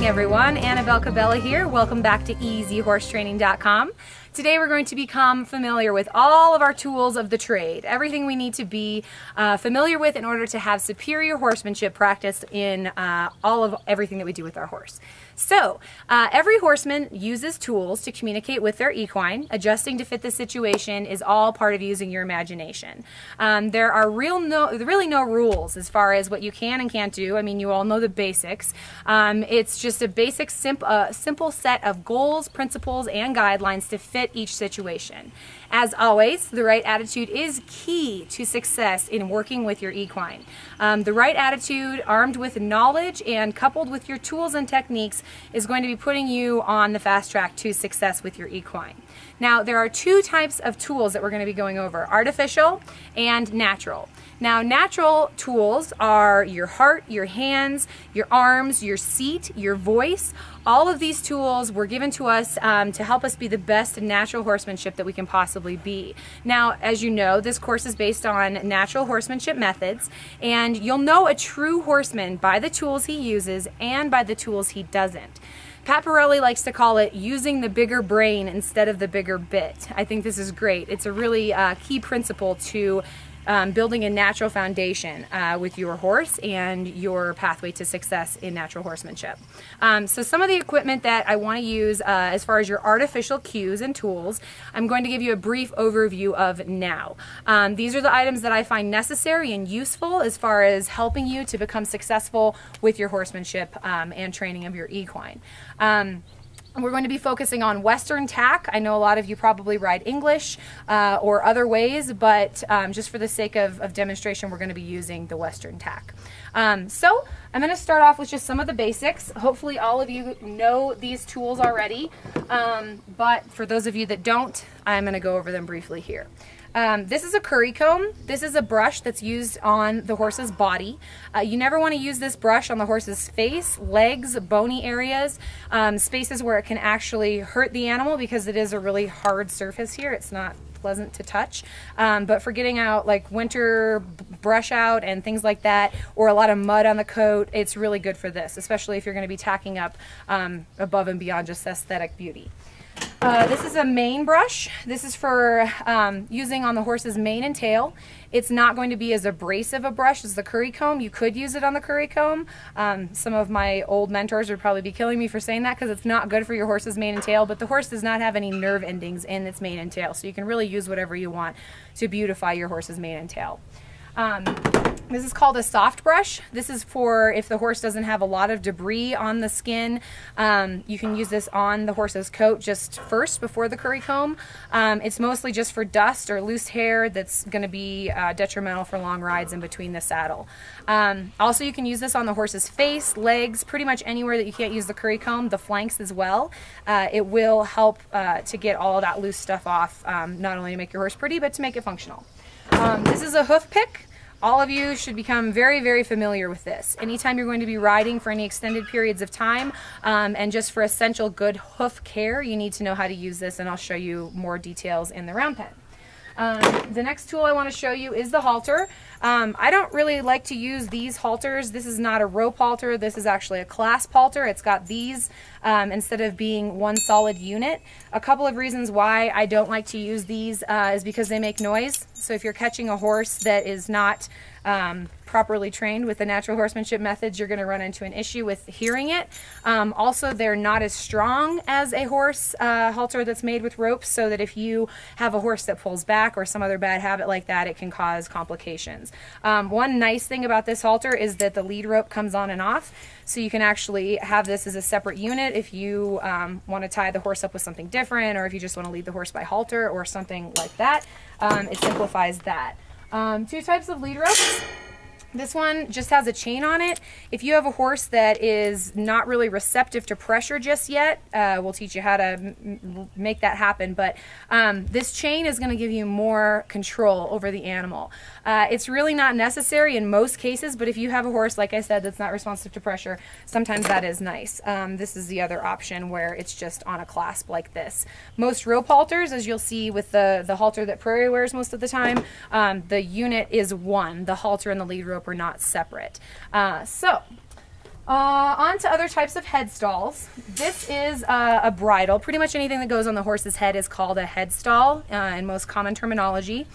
morning, everyone. Annabelle Cabela here. Welcome back to EasyHorseTraining.com. Today we're going to become familiar with all of our tools of the trade, everything we need to be familiar with in order to have superior horsemanship practice in everything that we do with our horse. So, every horseman uses tools to communicate with their equine. Adjusting to fit the situation is all part of using your imagination. There are really no rules as far as what you can and can't do. I mean, you all know the basics. It's just a basic, simple set of goals, principles, and guidelines to fit each situation. As always, the right attitude is key to success in working with your equine. The right attitude, armed with knowledge and coupled with your tools and techniques, is going to be putting you on the fast track to success with your equine. Now, there are two types of tools that we're going to be going over: artificial and natural. Now, natural tools are your heart, your hands, your arms, your seat, your voice. All of these tools were given to us to help us be the best natural horsemanship that we can possibly be. Now, as you know, this course is based on natural horsemanship methods, and you'll know a true horseman by the tools he uses and by the tools he doesn't. Pat Pirelli likes to call it using the bigger brain instead of the bigger bit. I think this is great. It's a really key principle to building a natural foundation with your horse and your pathway to success in natural horsemanship. So some of the equipment that I want to use as far as your artificial cues and tools, I'm going to give you a brief overview of now. These are the items that I find necessary and useful as far as helping you to become successful with your horsemanship and training of your equine. We're going to be focusing on Western tack. I know a lot of you probably ride English or other ways, but just for the sake of demonstration, we're going to be using the Western tack. So I'm going to start off with just some of the basics. Hopefully all of you know these tools already, but for those of you that don't, I'm going to go over them briefly here. This is a curry comb. This is a brush that's used on the horse's body. You never want to use this brush on the horse's face, legs, bony areas, spaces where it can actually hurt the animal because it is a really hard surface here. It's not pleasant to touch. But for getting out like winter brush out and things like that, or a lot of mud on the coat, it's really good for this, especially if you're going to be tacking up above and beyond just aesthetic beauty. This is a mane brush. This is for using on the horse's mane and tail. It's not going to be as abrasive a brush as the curry comb. You could use it on the curry comb. Some of my old mentors would probably be killing me for saying that because it's not good for your horse's mane and tail, but the horse does not have any nerve endings in its mane and tail, so you can really use whatever you want to beautify your horse's mane and tail. This is called a soft brush. This is for if the horse doesn't have a lot of debris on the skin. You can use this on the horse's coat just first before the curry comb. It's mostly just for dust or loose hair that's going to be detrimental for long rides in between the saddle. Also, you can use this on the horse's face, legs, pretty much anywhere that you can't use the curry comb, the flanks as well. It will help to get all of that loose stuff off, not only to make your horse pretty, but to make it functional. This is a hoof pick. All of you should become very, very familiar with this. Anytime you're going to be riding for any extended periods of time, and just for essential good hoof care, you need to know how to use this, and I'll show you more details in the round pen. The next tool I want to show you is the halter. I don't really like to use these halters. This is not a rope halter. This is actually a clasp halter. It's got these instead of being one solid unit. A couple of reasons why I don't like to use these is because they make noise. So if you're catching a horse that is not properly trained with the natural horsemanship methods, you're going to run into an issue with hearing it. Also, they're not as strong as a horse halter that's made with ropes, so that if you have a horse that pulls back or some other bad habit like that, it can cause complications. One nice thing about this halter is that the lead rope comes on and off, so you can actually have this as a separate unit if you want to tie the horse up with something different, or if you just want to lead the horse by halter or something like that. It simplifies that. Two types of lead ropes. This one just has a chain on it. If you have a horse that is not really receptive to pressure just yet, we'll teach you how to make that happen. But this chain is going to give you more control over the animal. It's really not necessary in most cases, but if you have a horse, like I said, that's not responsive to pressure, sometimes that is nice. This is the other option where it's just on a clasp like this. Most rope halters, as you'll see with the halter that Prairie wears most of the time, the unit is one. The halter and the lead rope are not separate. So On to other types of head stalls. This is a bridle. Pretty much anything that goes on the horse's head is called a head stall in most common terminology.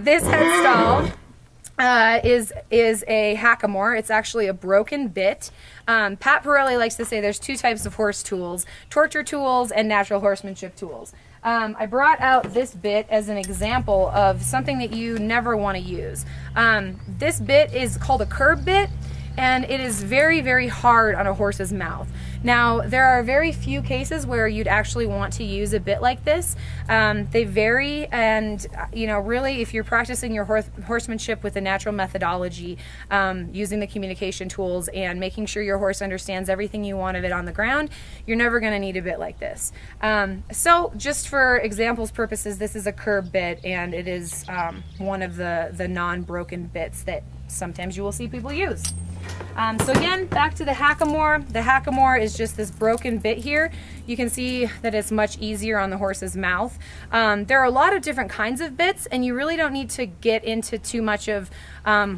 This head stall is a Hackamore. It's actually a broken bit. Pat Pirelli likes to say there's two types of horse tools: torture tools and natural horsemanship tools. I brought out this bit as an example of something that you never want to use. This bit is called a curb bit, and it is very, very hard on a horse's mouth. Now, there are very few cases where you'd actually want to use a bit like this. They vary, and really, if you're practicing your horsemanship with a natural methodology, using the communication tools and making sure your horse understands everything you want of it on the ground, you're never going to need a bit like this. So, just for examples purposes, this is a curb bit, and it is one of the non-broken bits that sometimes you will see people use. So again, back to the Hackamore. The Hackamore is just this broken bit here. You can see that it's much easier on the horse's mouth. There are a lot of different kinds of bits, and you really don't need to get into too much of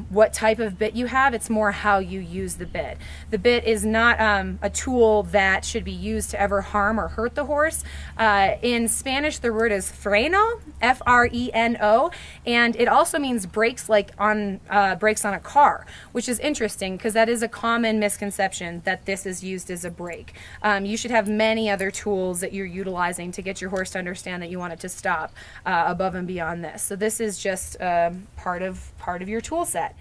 what type of bit you have. It's more how you use the bit. The bit is not a tool that should be used to ever harm or hurt the horse. In Spanish, the word is freno, F-R-E-N-O, and it also means brakes, like on brakes on a car, which is interesting because that is a common misconception that this is used as a brake. You should have many other tools that you're utilizing to get your horse to understand that you want it to stop above and beyond this. So this is just part of your tool set.